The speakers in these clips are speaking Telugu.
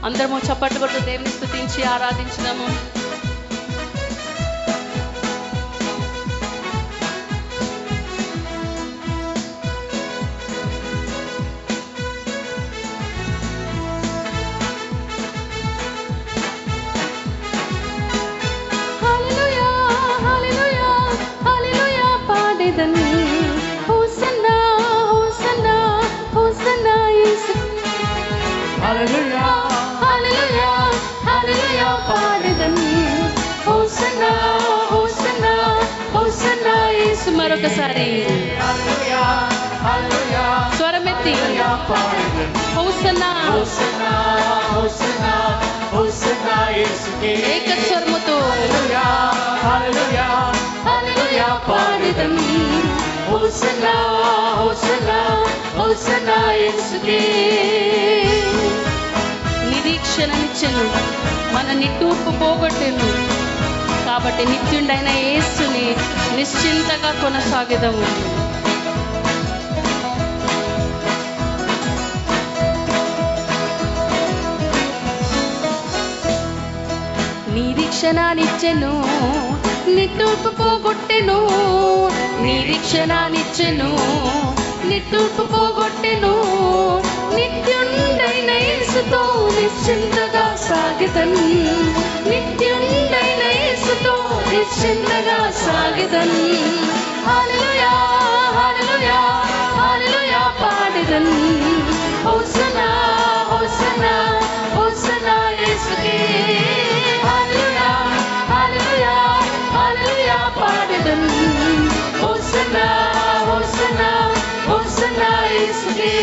అందరము చప్పట్లు కొట్టు దేవుని స్తుతించి ఆరాధించుదాము. మరొకసారి స్వరమెత్తి హోసన్నా ఏకస్వరముతో పాడెదను. హోసన్నా హోసన్నా హోసన్నా యేసుకే. నిరీక్షణనిచ్చెను, మన నిట్టూర్పు పోగొట్టెను. కాబట్టి నిత్యుడైన యేసుని నిశ్చింతగా కొనసాగెదము. నిరీక్షణనిచ్చెను, నిట్టూర్పు పోగొట్టెను. నిరీక్షణనిచ్చెను, నిట్టూర్పు పోగొట్టెను. నిత్యుడైన యేసుతో నిశ్చింతగా సాగెదను. నిత్యుడైన యేసుతో నిశ్చింతగా సాగెదను. హల్లెలూయా హల్లెలూయా హల్లెలూయా పాడెదను. హోసన్నా హోసన్నా హోసన్నా యేసుకే. హల్లెలూయా హల్లెలూయా హల్లెలూయా పాడెదను. హోసన్నా హోసన్నా హోసన్నా యేసుకే.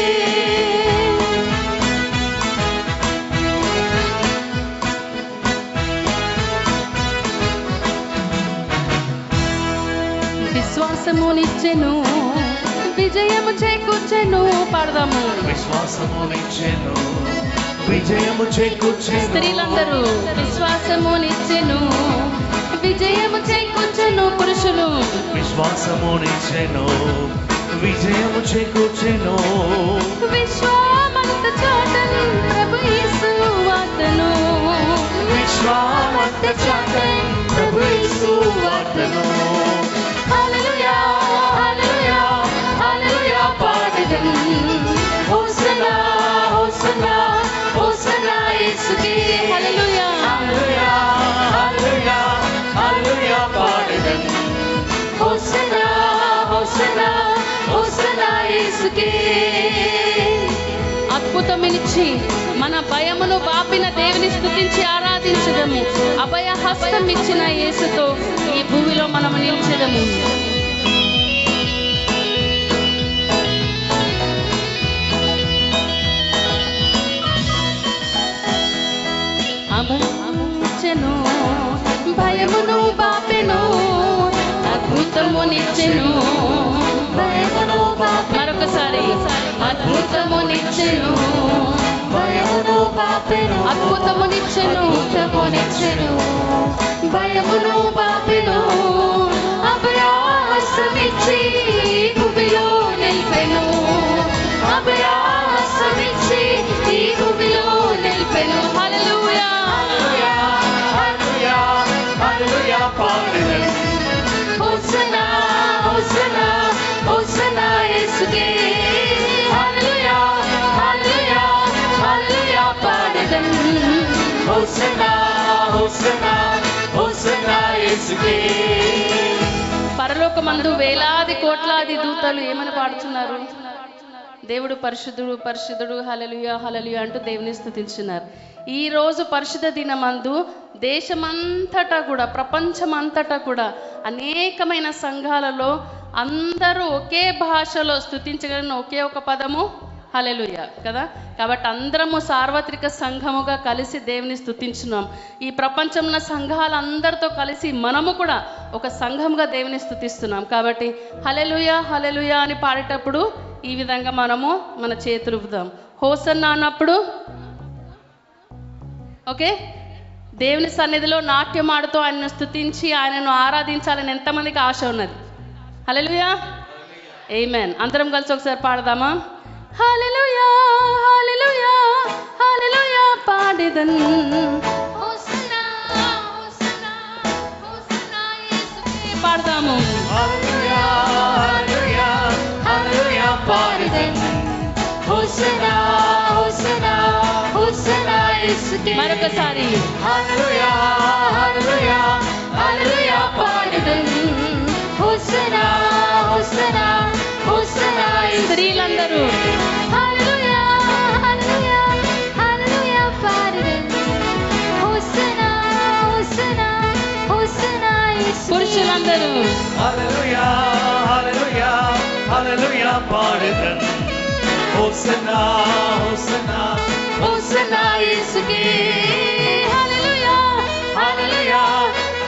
విశ్వాసమునిచ్చెను, విజయము చేకూర్చెను. పాడదాము. విశ్వాసమునిచ్చెను, విజయము చేకూర్చెను. స్త్రీలందరూ విశ్వాసమునిచ్చెను, విజయము చేకూర్చెను. పురుషులు విశ్వాసమునిచ్చెను, విజయము చేకూర్చెను. విశ్వామంత చాటను ప్రభు యేసు వార్తను. విశ్వామంత చాటను ప్రభు యేసు వార్తను. హల్లెలూయా హల్లెలూయా హల్లెలూయా పాడెదను. హోసన్నా హోసన్నా హోసన్నా యేసుకే. హల్లెలూయా హల్లెలూయా హల్లెలూయా హల్లెలూయా పాడెదను. హోసన్నా హోసన్నా హోసన్నా యేసుకే. అద్భుతమినిచ్చి మన భయమును బాపిన దేవుని స్తుతించి ఆరాధించడము. అభయ హస్తం ఇచ్చిన యేసుతో ఈ భూమిలో మనము నిలిచెదము. అభయమునిచ్చెను, భయమును బాపెను. అద్భుతమునిచ్చెను, భయమును బాపెను. మరొకసారి అద్భుతమునిచ్చెను, భయమును బాపెను. అద్భుతమునిచ్చెను, అద్భుతమునిచ్చెను, భయమును బాపెను. అభయహస్తమిచ్చి భూమిలో నిలిపెను. అభయహస్తమిచ్చి ఈ భూమిలో నిలిపెను. హల్లెలూయా హల్లెలూయా హల్లెలూయా పాడెదను. హోసన్నా హోసన్నా హోసన్నా యేసుకే. హల్లెలూయా హల్లెలూయా హల్లెలూయా పాడెదను. హోసన్నా హోసన్నా హోసన్నా యేసుకే. పరలోకమందు వేలాది కోట్లాది దూతలు ఏమని పాడుతున్నారు? దేవుడు పరిశుద్ధుడు పరిశుద్ధుడు హల్లెలూయా హల్లెలూయా అంటూ దేవుని స్తుతించున్నారు. ఈ రోజు పరిశుద్ధ దినమందు దేశమంతటా కూడా ప్రపంచమంతటా కూడా అనేకమైన సంఘాలలో అందరూ ఒకే భాషలో స్తుతించగలిగిన ఒకే ఒక పదము హల్లెలూయా కదా. కాబట్టి అందరము సార్వత్రిక సంఘముగా కలిసి దేవుని స్తుతించున్నాం. ఈ ప్రపంచంలో సంఘాలందరితో కలిసి మనము కూడా ఒక సంఘముగా దేవుని స్తుతిస్తున్నాం. కాబట్టి హల్లెలూయా హల్లెలూయా అని పాడేటప్పుడు ఈ విధంగా మనము మన చేతులు ఊపుదాం. హోసన్నా అన్నప్పుడు ఓకే, దేవుని సన్నిధిలో నాట్యం ఆడుతూ ఆయనను స్తుతించి ఆయనను ఆరాధించాలని ఎంతమందికి ఆశ ఉన్నది? హల్లెలూయా ఆమేన్. అందరం కలిసి ఒకసారి పాడదామా? హల్లెలూయా హల్లెలూయా హల్లెలూయా పాడెదను. పాడెదన్. హోసన్నా హోసన్నా హోసన్నా యేసుకే పాడదాము. హల్లెలూయా హల్లెలూయా హల్లెలూయా పాడెదన్. హోసన్నా హోసన్నా హోసన్నా యేసుకే. మరొకసారి హల్లెలూయా హల్లెలూయా హల్లెలూయా పాడెదన్. హోసన్నా హోసన్నా హోసన్నా యేసుకే. స్త్రీలందరూ హల్లెలూయా హల్లెలూయా హల్లెలూయా పాడెదన్. హోసన్నా హోసన్నా హోసన్నా యేసుకే. పురుషులందరూ హల్లెలూయా హల్లెలూయా హల్లెలూయా పాడెదన్. హోసన్నా హోసన్నా హోసన్నా యేసుకే. హల్లెలూయా హల్లెలూయా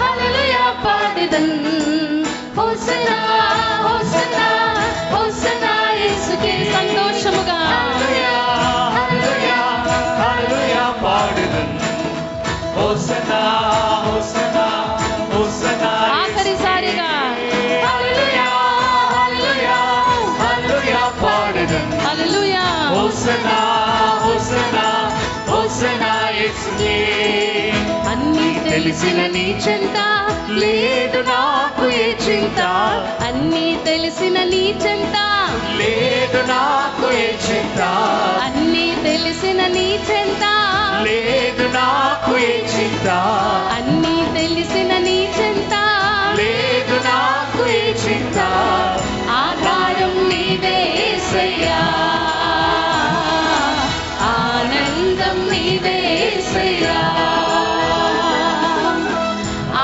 హల్లెలూయా పాడెదన్. హోసన్నా హోసన్నా హోసన్నా యేసుకే. సంతోషముగా హల్లెలూయా హల్లెలూయా హల్లెలూయా పాడెదన్. హోసన్నా హోసన్నా హోసన్నా ఆఖరిసారిగా హల్లెలూయా హల్లెలూయా హల్లెలూయా పాడెదన్. హల్లెలూయా. హోసన్నా హోసన్నా హోసన్నా యేసుకే. అన్నీ తెలిసిన నీ చెంత లేదు నాకు ఏ చింత. అన్నీ తెలిసిన నీ చెంత, లేదు నాకు ఏ చింత. అన్నీ తెలిసిన నీ చెంత, లేదు నాకు ఏ చింత. అన్నీ తెలిసిన నీ చెంత. లేదు నాకు ఏ చింత. ఆధారం నీవే యేసయ్యా, ఆనందం నీవే యేసయ్యా,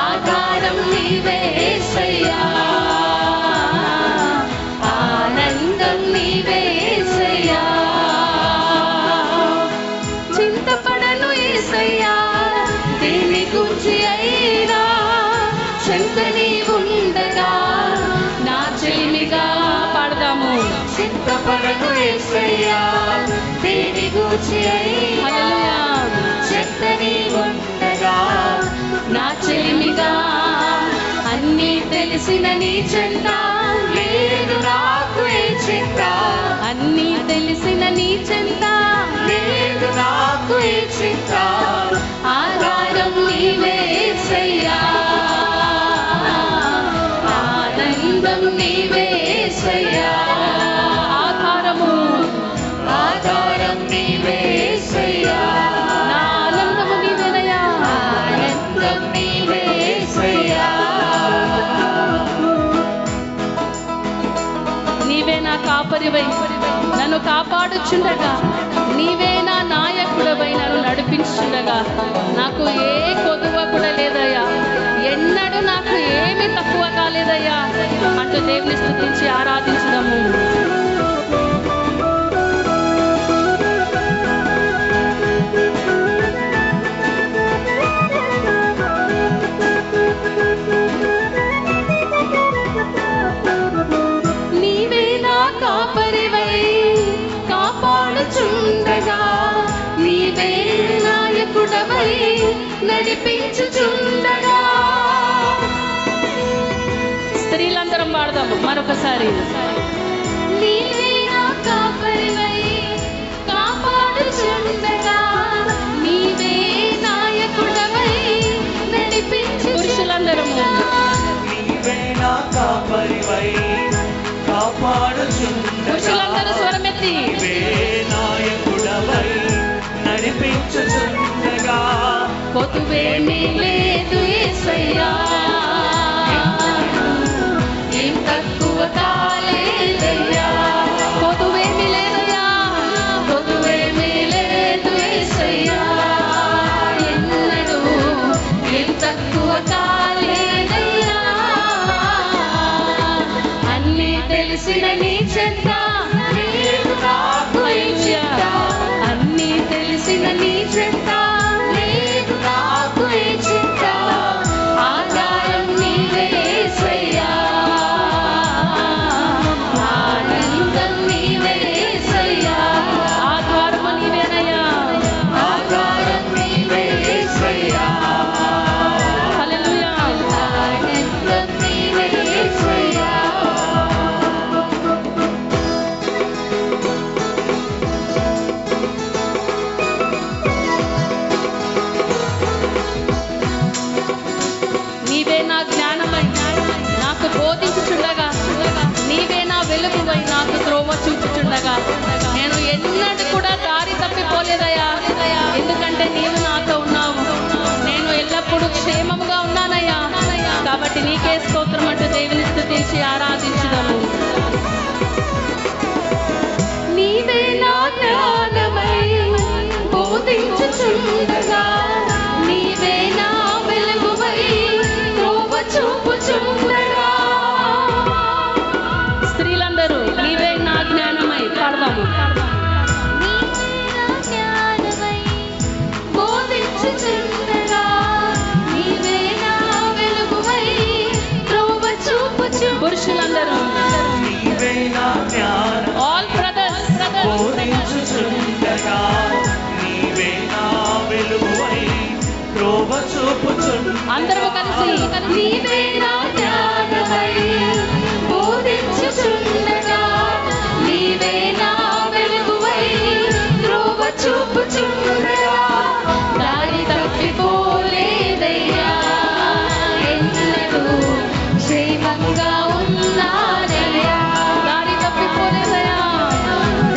ఆధారం నీవే యేసయ్యా, ఆనందం నీవే యేసయ్యా. చింతపడను యేసయ్యా దేని గూర్చి అయినా, చెంత నీ ఉండగా నా చెలిమిగా. పాడదాము. చింతపడను యేసయ్యా దేని గూర్చి అయినా. హల్లెలూయా. చెంతని ఉండగా నా చెలిమిగా అన్నీ తెలిసిన నీ చెంత, లేదు నాకు ఏ చింత. అన్నీ తెలిసిన నీ చెంత, లేదు నాకు ఏ చింత. ఆధారం నీవే యేసయ్యా, ఆనందం నీవే యేసయ్యా. ఆధారము ఆధారం నీవే యేసయ్యా. నా ఆనందము నీవేనయ్యా, ఆనందం నీవే యేసయ్యా. నీవే నా కాపరివై నన్ను కాపాడుచుండగా, నీవే నా నాయకుడవై నన్ను నడిపించుండగా, నాకు ఏ కొదువ కూడా లేదయ్యా, ఎన్నడూ నాకు ఏమీ తక్కువ కాలేదయ్యా అంటూ దేవుని స్తుతించి ఆరాధించుదాము. నీవే నా కాపరివై కాపాడుచుండగా, నీవే నాయకుడవై నడిపించుచుండగా. స్త్రీలందరం పాడదాము మరొకసారి. నీవే నా కాపరివై కాపాడుచుండగా, నీవే నాయకుడవై నడిపించు. పురుషులందరము నీవే నా కాపరివై కాపాడుచుండగా. పురుషులందరూ స్వరమెత్తి నీవే నాయకుడవై నడిపించుచుండగా. కొదువేమీ లేదు యేసయ్యా, ఏం తక్కువ కాలేదయ్యా. కొదువేమీ లేదయ్యా, కొదువేమీ లేదు యేసయ్యా, ఎన్నడూ ఏం తక్కువ కాలేదయ్యా. అన్నీ తెలిసిన నీ చెంత, లేదు నాకు ఏ చింత. అన్నీ తెలిసిన నీ చెంత, లేదు నాకు ఏ చింత. స్తోత్రం అంటూ దేవుని స్తుతించి ఆరాధించుదాము. నీవే నా జ్ఞానమై బోధించుచుండగా, నీవే నా వెలుగువై త్రోవ చూపుచుండగా. స్త్రీలందరూ నీవే నా జ్ఞానమై పాడదాము. పురుషులందరూ ఆల్ బ్రదర్స్ అందరూ కలిసి నీవే నా జ్ఞానమై బోధించుచుండగా, నీవే నా వెలుగువై త్రోవ చూపుచుండగా. దారి తప్పిపోలేదయ్యా, ఎన్నడూ క్షేమంగా ఉన్నానయ్యా. దారి తప్పిపోలేదయ్యా,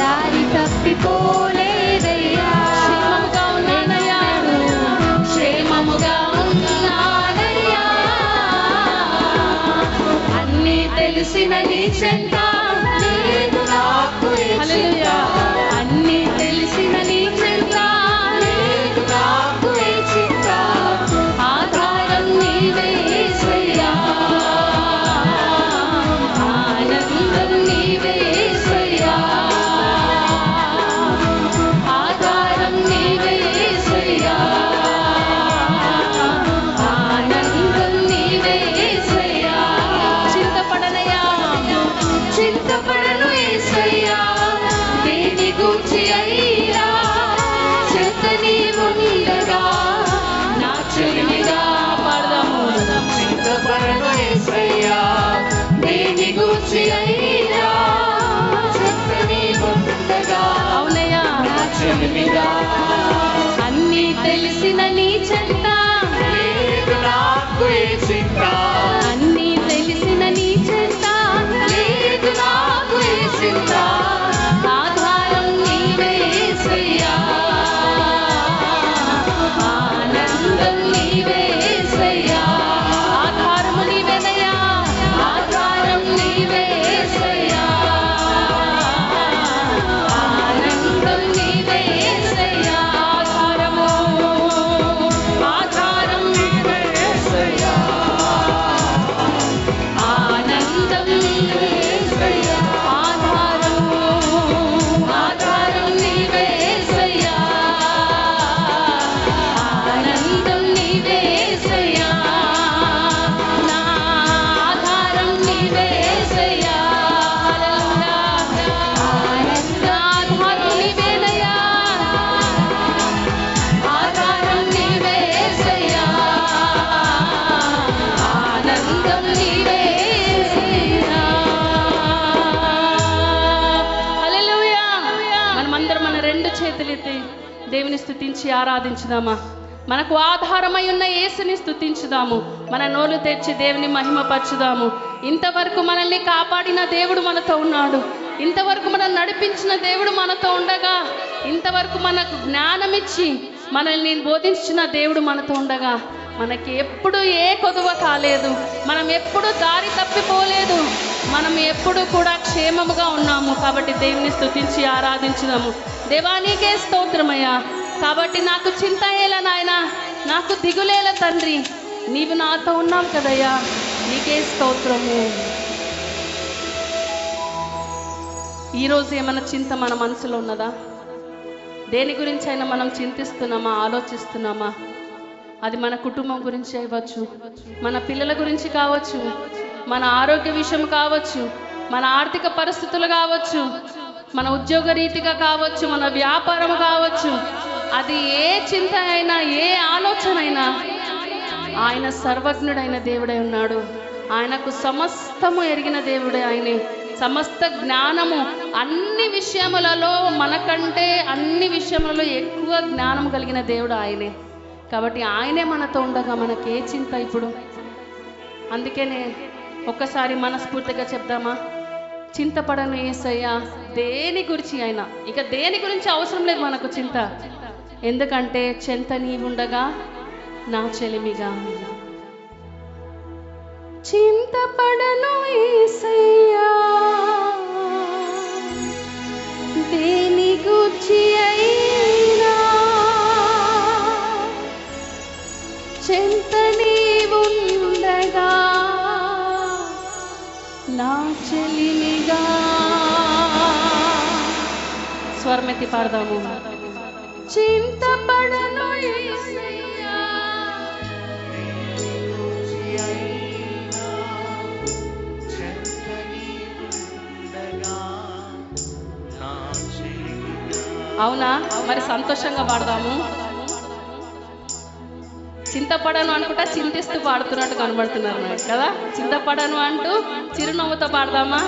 దారి తప్పిపోలేదయ్యా, క్షేమముగా ఉన్నానయ్యా, క్షేమముగా ఉన్నానయ్యా. అన్నీ తెలిసిన నీ చెంత లేదు నాకు ఏ చింత. హల్లెలూయా. అన్నీ తెలిసిన నీ చెంత లేదు నాకు ఏ చింత. ఆధారం నీవే యేసయ్యా, ఆనందం నీవే యేసయ్యా, ఆధారం నీవే యేసయ్యా, ఆనందం నీవే యేసయ్యా. చింతపడనయ్యా, చింతపడను యేసయ్యా, దేని గూర్చి అయినా చెంత నీవుండగా. నా చెలిమిగా పాడదాము. చింతపడను యేసయ్యా, దేని గూర్చి అయినా చెంత నీవుండగా. అవునయ్యా, నా చెలిమిగా అన్నీ తెలిసిన నీ చెంత, లేదు నాకు ఏ చింత. అన్నీ తెలిసిన నీ చెంత, లేదు నాకు ఏ చింత. ఆధారం నీవే యేసయ్యా, ఆనందం నీవే యేసయ్యా, ఆధారము నీవేనయ్యా, ఆధారం నీవే యేసయ్యా, ఆనందం నీవే యేసయ్యా, ఆధారము, ఆధారం నీవే యేసయ్యా, ఆనందం నీవే యేసయ్యా, ఆధారము, ఆధారం నీవే యేసయ్యా, ఆనందం నీవే యేసయ్యా, నా ఆధారం నీవే యేసయ్యా. హల్లెలూయా. ఆధారము నీవేనయ్యా, ఆధారం నీవే యేసయ్యా, ఆనందం నీవే యేసయ్యా. హల్లెలూయా. మనమందరం మన రెండు చేతులెత్తి దేవుని స్తుతించి ఆరాధించుదామా. మనకు ఆధారమై ఉన్న యేసుని స్తుతించుదాము. మన నోలు తెచ్చి దేవుని మహిమపరచుదాము. ఇంతవరకు మనల్ని కాపాడిన దేవుడు మనతో ఉన్నాడు. ఇంతవరకు మనం నడిపించిన దేవుడు మనతో ఉండగా, ఇంతవరకు మనకు జ్ఞానమిచ్చి మనల్ని బోధించిన దేవుడు మనతో ఉండగా, మనకి ఎప్పుడు ఏ కొదువ కాలేదు. మనం ఎప్పుడు దారి తప్పిపోలేదు. మనం ఎప్పుడు కూడా క్షేమముగా ఉన్నాము. కాబట్టి దేవుని స్తుతించి ఆరాధించుదాము. దేవా నీకే స్తోత్రమయ్యా. కాబట్టి నాకు చింత ఏలా నాయన, నాకు దిగులేల తండ్రి, నీవు నాతో ఉన్నావు కదయ్యా. నీకే స్తోత్రము. ఈరోజు ఏమైనా చింత మన మనసులో ఉన్నదా? దేని గురించి అయినా మనం చింతిస్తున్నామా, ఆలోచిస్తున్నామా? అది మన కుటుంబం గురించి అవ్వచ్చు, మన పిల్లల గురించి కావచ్చు, మన ఆరోగ్య విషయం కావచ్చు, మన ఆర్థిక పరిస్థితులు కావచ్చు, మన ఉద్యోగ రీతిగా కావచ్చు, మన వ్యాపారం కావచ్చు. అది ఏ చింత అయినా, ఏ ఆలోచన అయినా, ఆయన సర్వజ్ఞుడైన దేవుడై ఉన్నాడు. ఆయనకు సమస్తము ఎరిగిన దేవుడే ఆయనే. సమస్త జ్ఞానము అన్ని విషయములలో, మనకంటే అన్ని విషయములలో ఎక్కువ జ్ఞానం కలిగిన దేవుడు ఆయనే. కాబట్టి ఆయనే మనతో ఉండగా మనకే చింత ఇప్పుడు? అందుకనే ఒక్కసారి మనస్ఫూర్తిగా చెప్దామా, చింతపడను యేసయ్యా దేని గురించి అయినా. ఇక దేని గురించి అవసరం లేదు మనకు చింత. ఎందుకంటే చెంత నీవుండగా నా చెలిమిగా. చింతపడను యేసయ్యా దేని గూర్చి అయినా, చెంత నీవుండగా నా చెలిమిగా. స్వరమెత్తి పాడదాము. చింతపడను యేసయ్యా అవునా? మరి సంతోషంగా పాడదాము. చింతపడను అనుకుంటా చింతిస్తూ పాడుతున్నట్టు కనబడుతున్నారు నాకు కదా. చింతపడను అంటూ చిరునవ్వుతో పాడదామా?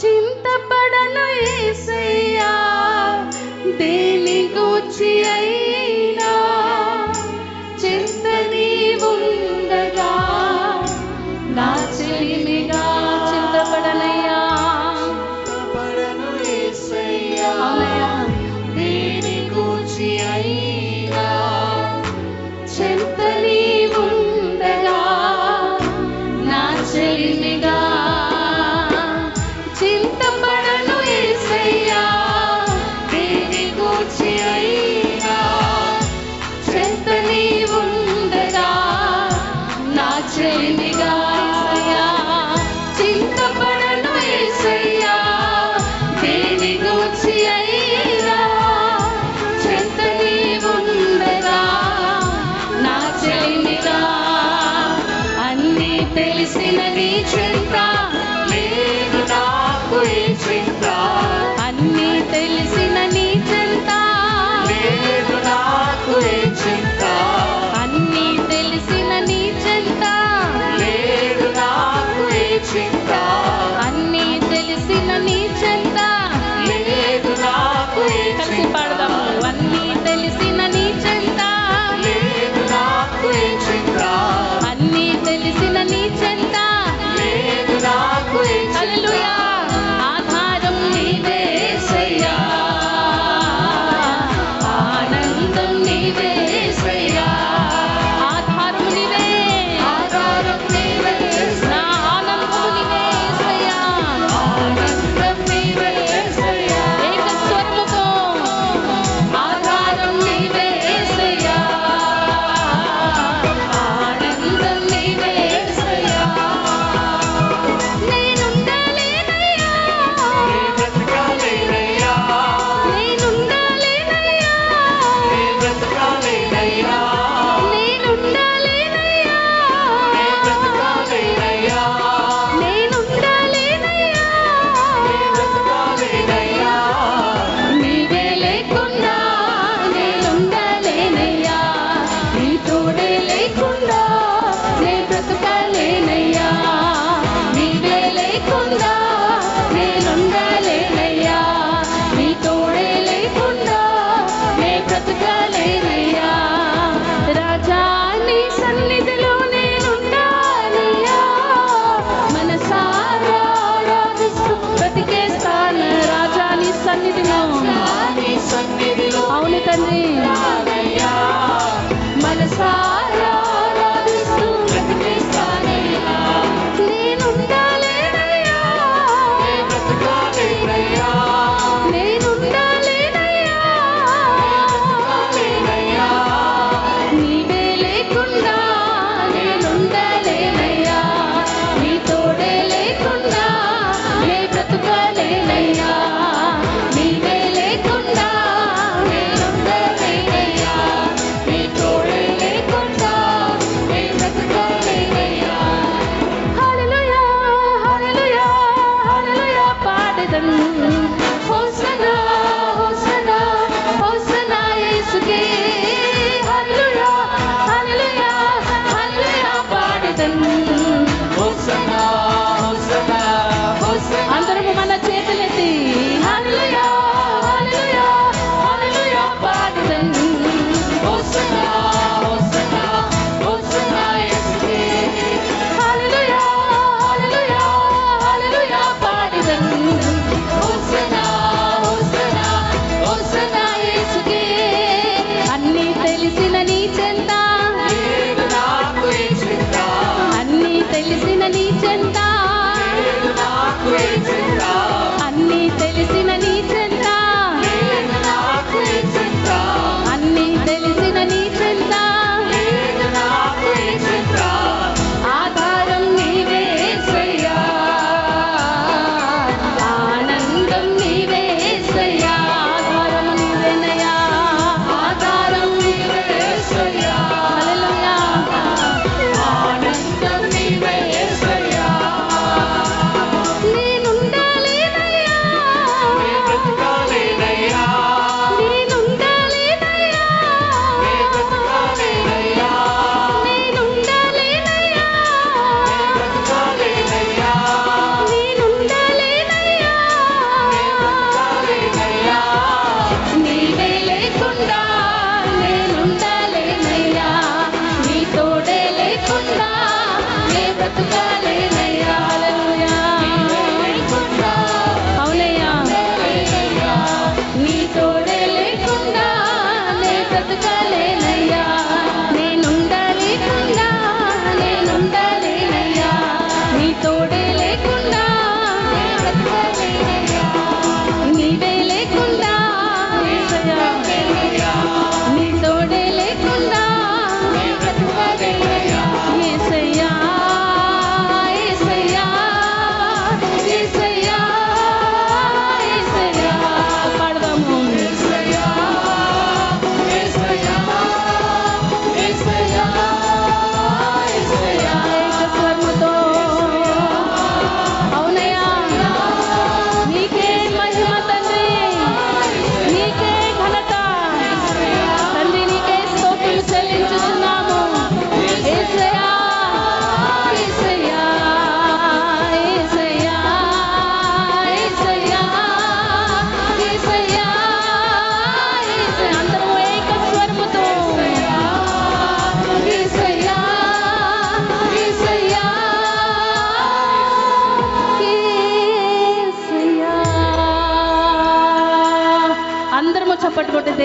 చింతపడను యేసయ్యా దేని గూర్చి అయినా, చెంత నీవుండగా నా చెలిమిగా. చింతపడనయ్యా దేని గూర్చి అయినా, చెంత నీవుండగా నా చెలిమిగా. చింతపడను యేసయ్యా దేని గూర్చి అయినా, చెంత నీవుండగా నా చెలిమిగా. చింతపడను యేసయ్యా దేని గూర్చి అయినా, చెంత నీవుండగా నా చెలిమిగా. అన్నీ తెలిసిన నీ చెంత లేదు నాకు ఏ చింత, అన్నీ తెలిసిన నీ చెంత లేదు నాకు ఏ చింత, అన్నీ తెలిసిన నీ చెంత లేదు నాకు ఏ చింత, అన్నీ తెలిసిన నీ చెంత. లేదు నాకు ఏ కలిసి చింత, పాడదాము. అన్నీ తెలిసిన నీ చెంత, లేదు నాకు ఏ చింత, అన్నీ తెలిసిన నీ చెంత. లేదు నాకు ఏ చింత.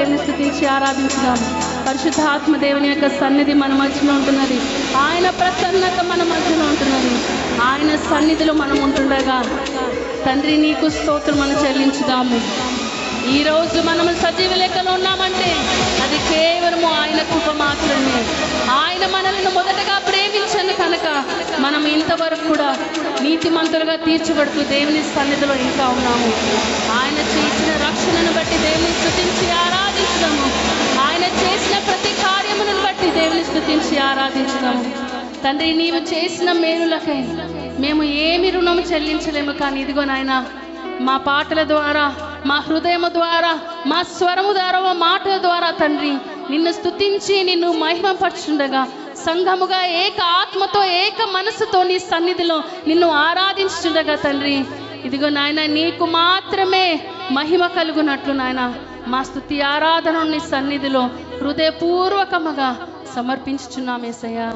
దేవుని స్తుతించి ఆరాధించుదాం. పరిశుద్ధాత్మ దేవుని యొక్క సన్నిధి మన మధ్యలో ఉంటున్నది. ఆయన ప్రసన్నత మన మధ్యలో ఉంటున్నది. ఆయన సన్నిధిలో మనం ఉంటుండగా తండ్రి నీకు స్తోత్రం మనం చెల్లించుదాము. ఈరోజు మనము సజీవ లెక్కలో ఉన్నామంటే అది కేవలము ఆయన కృప మాత్రమే. ఆయన మనల్ని మొదటగా ప్రేమించను కనుక మనం ఇంతవరకు కూడా నీతిమంతులుగా తీర్చబడుతూ దేవుని సన్నిధిలో ఇంకా ఉన్నాము. ఆయన చేసిన రక్షణను బట్టి దేవుని స్తుతించి ఆరాధించుదాము. ఆయన చేసిన ప్రతి కార్యమును బట్టి దేవుని స్తుతించి ఆరాధించుదాము. తండ్రి నీవు చేసిన మేలులకై మేము ఏమి రుణము చెల్లించలేము, కానీ ఇదిగో నాయన మా పాటల ద్వారా, మా హృదయము ద్వారా, మా స్వరము ద్వారా, మా మాటల ద్వారా తండ్రి నిన్ను స్తుతించి నిన్ను మహిమపరచుండగా సంఘముగా ఏక ఆత్మతో ఏక మనసుతో నీ సన్నిధిలో నిన్ను ఆరాధించుండగా తండ్రి ఇదిగో నాయన నీకు మాత్రమే మహిమ కలుగునట్లు నాయన మా స్తుతి ఆరాధన నీ సన్నిధిలో హృదయపూర్వకముగా సమర్పించుచున్నాం యేసయ్యా.